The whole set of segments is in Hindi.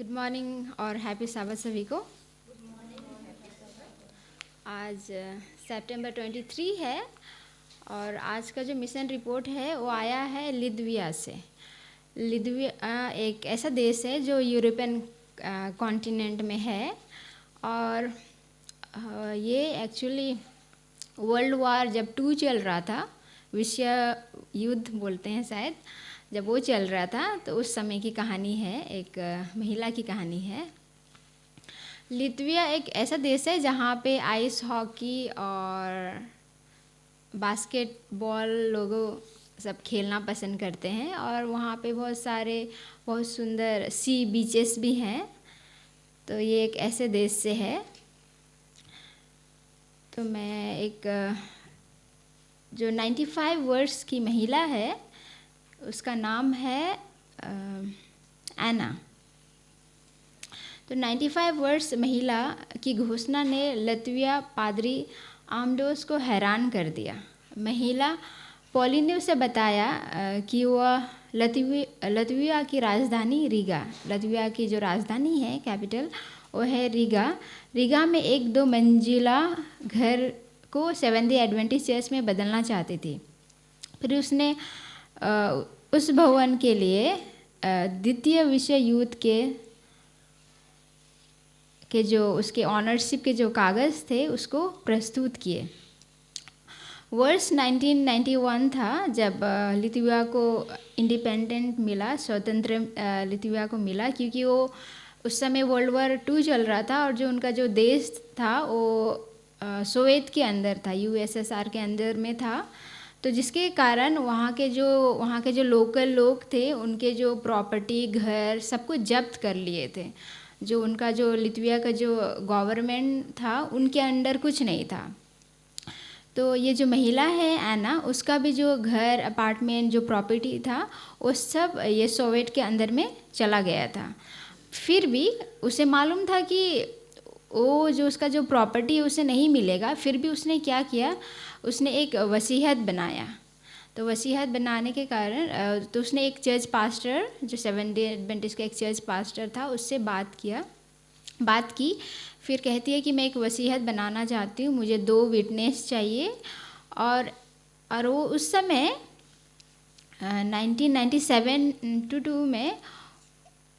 गुड मॉर्निंग और हैप्पी साबत सभी को। आज सितंबर 23 है और आज का जो मिशन रिपोर्ट है वो आया है लिथुआनिया से। लिथुआनिया एक ऐसा देश है जो यूरोपियन कॉन्टिनेंट में है और ये एक्चुअली वर्ल्ड वार जब 2 चल रहा था, विश्व युद्ध बोलते हैं शायद, जब वो चल रहा था तो उस समय की कहानी है, एक महिला की कहानी है। लिथुआनिया एक ऐसा देश है जहाँ पे आइस हॉकी और बास्केटबॉल लोगों सब खेलना पसंद करते हैं और वहाँ पे बहुत सुंदर सी बीचेस भी हैं। तो ये एक ऐसे देश से है। तो मैं एक जो 95 वर्ष की महिला है उसका नाम है एना। तो 95 वर्ष महिला की घोषणा ने लिथुआनिया पादरी आमडोस को हैरान कर दिया। महिला पॉलिन ने उसे बताया कि वह लिथुआनिया की राजधानी लिथुआनिया की जो राजधानी है, कैपिटल, वो है रीगा में एक 2 मंजिला घर को सेवेंथ डे एडवेंटिस्ट चर्च में बदलना चाहती थी। फिर उसने उस भवन के लिए द्वितीय विश्व युद्ध के जो उसके ऑनरशिप के जो कागज़ थे उसको प्रस्तुत किए। वर्ष 1991 था जब लिथुआनिया को इंडिपेंडेंट मिला, स्वतंत्र लिथुआनिया को मिला, क्योंकि वो उस समय वर्ल्ड वॉर 2 चल रहा था और जो उनका जो देश था वो सोवियत के अंदर था, यूएसएसआर के अंदर में था। तो जिसके कारण वहाँ के जो लोकल लोग थे उनके जो प्रॉपर्टी, घर, सब कुछ जब्त कर लिए थे। जो उनका जो लिथुआनिया का जो गवर्नमेंट था उनके अंडर कुछ नहीं था। तो ये जो महिला है एना, उसका भी जो घर, अपार्टमेंट, जो प्रॉपर्टी था वो सब ये सोवियत के अंदर में चला गया था। फिर भी उसे मालूम था कि वो जो उसका जो प्रॉपर्टी है उसे नहीं मिलेगा। फिर भी उसने क्या किया, उसने एक वसीयत बनाया। तो वसीयत बनाने के कारण तो उसने एक चर्च पास्टर, जो 7 डे एडवेंटिस्ट का एक चर्च पास्टर था, उससे बात की। फिर कहती है कि मैं एक वसीयत बनाना चाहती हूँ, मुझे 2 विटनेस चाहिए। और वो उस समय 1997-2 में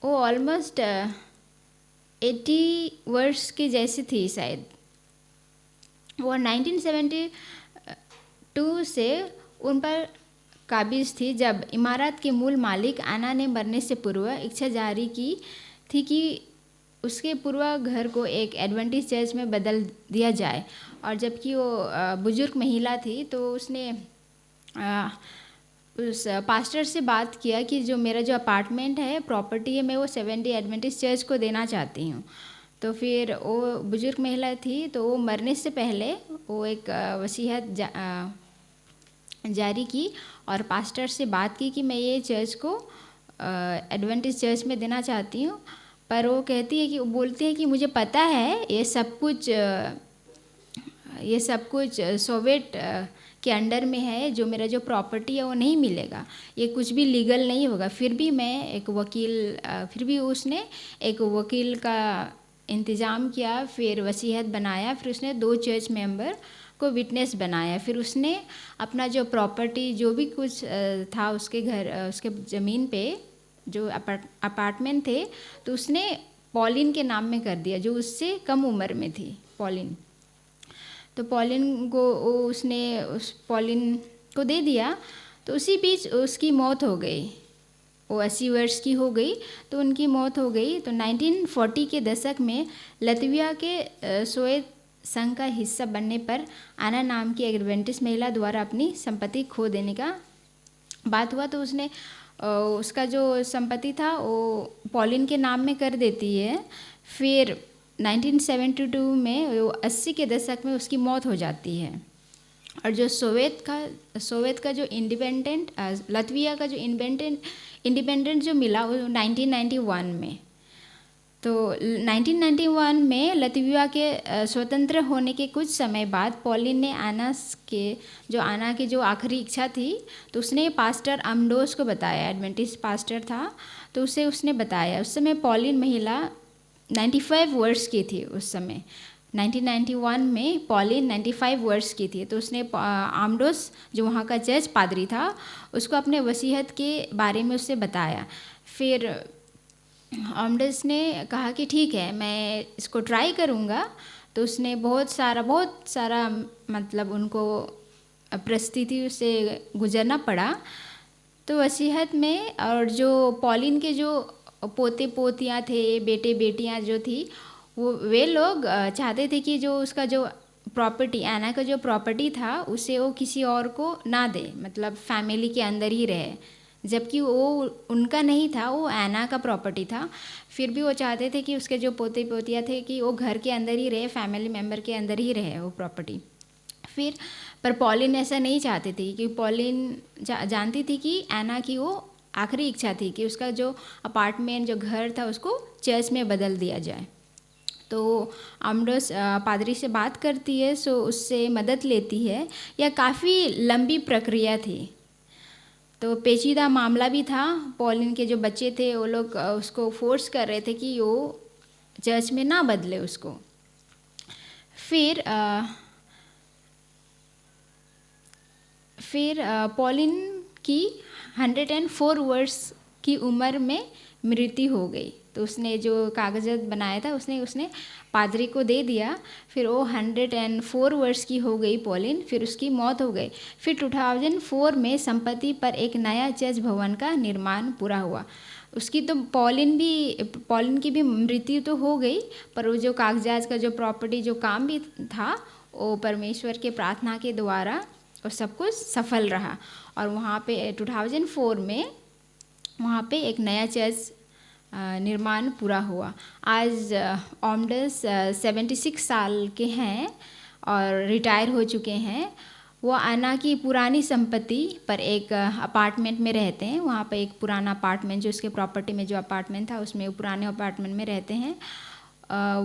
वो ऑलमोस्ट 80 वर्ष की जैसी थी शायद। वो 1972 से उन पर काबिज थी जब इमारत के मूल मालिक एना ने मरने से पूर्व इच्छा जारी की थी कि उसके पूर्व घर को एक एडवेंटिस्ट चर्च में बदल दिया जाए। और जबकि वो बुजुर्ग महिला थी तो उसने उस पास्टर से बात किया कि जो मेरा जो अपार्टमेंट है, प्रॉपर्टी है, मैं वो 7 डे एडवेंटिस्ट चर्च को देना चाहती हूँ। तो फिर वो बुजुर्ग महिला थी तो वो मरने से पहले वो एक वसीयत जारी की और पास्टर से बात की कि मैं ये चर्च को एडवेंटिस्ट चर्च में देना चाहती हूँ। पर वो बोलती है कि मुझे पता है ये सब कुछ सोवियत के अंडर में है, जो मेरा जो प्रॉपर्टी है वो नहीं मिलेगा, ये कुछ भी लीगल नहीं होगा। फिर भी उसने एक वकील का इंतज़ाम किया, फिर वसीयत बनाया, फिर उसने 2 चर्च मेंबर को विटनेस बनाया। फिर उसने अपना जो प्रॉपर्टी, जो भी कुछ था उसके घर, उसके ज़मीन पे जो अपार्टमेंट थे, तो उसने पॉलिन के नाम में कर दिया, जो उससे कम उम्र में थी, पॉलिन। तो उसने उस पॉलिन को दे दिया। तो उसी बीच उसकी मौत हो गई। वो 80 वर्ष की हो गई तो उनकी मौत हो गई। तो 1940 के दशक में लिथुआनिया के सोवियत संघ का हिस्सा बनने पर एना नाम की एडवेंटिस्ट महिला द्वारा अपनी संपत्ति खो देने का बात हुआ। तो उसने उसका जो संपत्ति था वो पॉलिन के नाम में कर देती है। फिर 1972 में वो 80 के दशक में उसकी मौत हो जाती है। और जो सोवियत का जो लिथुआनिया का जो इंडिपेंडेंट जो मिला वो 1991 में। तो 1991 में लतविया के स्वतंत्र होने के कुछ समय बाद पॉलिन ने आना की जो आखिरी इच्छा थी, तो उसने पास्टर अमडोस को बताया। एडवेंटिस्ट पास्टर था, तो उसने बताया। उस समय पॉलिन महिला 95 वर्ष की थी। उस समय 1991 में पॉलिन 95 वर्ष की थी। तो उसने आमडोस जो वहाँ का चर्च पादरी था, उसको अपने वसीयत के बारे में उससे बताया। फिर आमडस ने कहा कि ठीक है, मैं इसको ट्राई करूँगा। तो उसने बहुत सारा मतलब उनको परिस्थिति से गुजरना पड़ा। तो वसीयत में और जो पॉलिन के जो पोते पोतियाँ थे, बेटे बेटियाँ जो थी, वे लोग चाहते थे कि जो उसका जो प्रॉपर्टी, एना का जो प्रॉपर्टी था, उसे वो किसी और को ना दे, मतलब फैमिली के अंदर ही रहे, जबकि वो उनका नहीं था, वो एना का प्रॉपर्टी था। फिर भी वो चाहते थे कि उसके जो पोते पोतियाँ थे कि वो घर के अंदर ही रहे, फैमिली मेम्बर के अंदर ही रहे वो प्रॉपर्टी। फिर पर पॉलिन ऐसा नहीं चाहती थी, कि पॉलिन जानती थी कि एना की वो आखिरी इच्छा थी कि उसका जो अपार्टमेंट, जो घर था, उसको चर्च में बदल दिया जाए। तो आमडोस पादरी से बात करती है, सो उससे मदद लेती है। यह काफ़ी लंबी प्रक्रिया थी, तो पेचीदा मामला भी था। पॉलिन के जो बच्चे थे, वो लोग उसको फोर्स कर रहे थे कि वो चर्च में ना बदले उसको। फिर पॉलिन की 104 वर्ष की उम्र में मृत्यु हो गई। तो उसने जो कागजात बनाया था, उसने पादरी को दे दिया। फिर वो 104 वर्ष की हो गई पॉलिन, फिर उसकी मौत हो गई। फिर 2004 में संपत्ति पर एक नया चर्च भवन का निर्माण पूरा हुआ। उसकी तो पॉलिन की भी मृत्यु तो हो गई, पर वो जो कागजात का जो प्रॉपर्टी जो काम भी था, वो परमेश्वर के प्रार्थना के द्वारा और सब कुछ सफल रहा। और वहाँ पे 2004 में वहाँ पे एक नया चर्च निर्माण पूरा हुआ। आज आमडस 76 साल के हैं और रिटायर हो चुके हैं। वो आना की पुरानी संपत्ति पर एक अपार्टमेंट में रहते हैं। वहाँ पे एक पुराना अपार्टमेंट, जो उसके प्रॉपर्टी में जो अपार्टमेंट था, उसमें वो पुराने अपार्टमेंट में रहते हैं।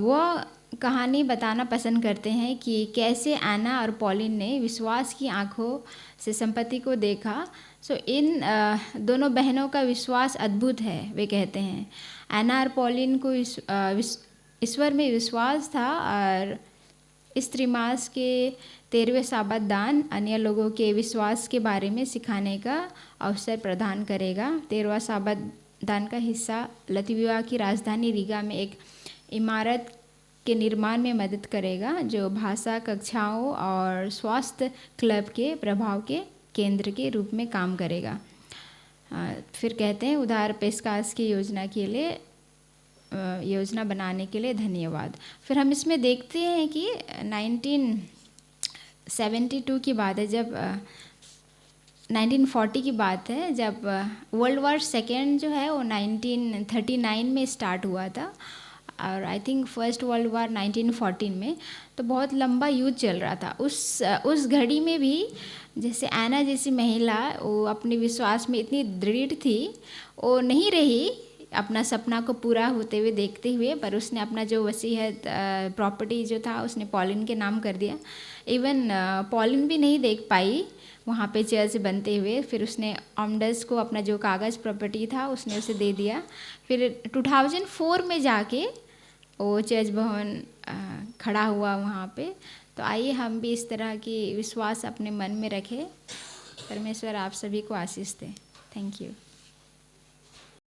वो कहानी बताना पसंद करते हैं कि कैसे एना और पॉलिन ने विश्वास की आंखों से संपत्ति को देखा। सो इन दोनों बहनों का विश्वास अद्भुत है। वे कहते हैं एना और पॉलिन को ईश्वर में विश्वास था, और इस त्रिमास के 13वें साबत दान अन्य लोगों के विश्वास के बारे में सिखाने का अवसर प्रदान करेगा। 13वां साबत दान का हिस्सा लतविया की राजधानी रीगा में एक इमारत के निर्माण में मदद करेगा, जो भाषा कक्षाओं और स्वास्थ्य क्लब के प्रभाव के केंद्र के रूप में काम करेगा। फिर कहते हैं उदार पेशकश की योजना बनाने के लिए धन्यवाद। फिर हम इसमें देखते हैं कि 1972 की बात है, जब 1940 की बात है, जब वर्ल्ड वॉर सेकेंड जो है वो 1939 में स्टार्ट हुआ था, और I think first world war 1914 में। तो बहुत लंबा युद्ध चल रहा था। उस घड़ी में भी जैसे एना जैसी महिला, वो अपने विश्वास में इतनी दृढ़ थी, वो नहीं रही अपना सपना को पूरा होते हुए देखते हुए, पर उसने अपना जो वसीयत प्रॉपर्टी जो था, उसने पॉलिन के नाम कर दिया। इवन पॉलिन भी नहीं देख पाई वहाँ पे चर्च बनते हुए। फिर उसने आमडस को अपना जो कागज़ प्रॉपर्टी था, उसने उसे दे दिया। फिर 2004 में जाके वो चर्च भवन खड़ा हुआ वहाँ पे। तो आइए हम भी इस तरह की विश्वास अपने मन में रखें। परमेश्वर आप सभी को आशीष दे। Thank you.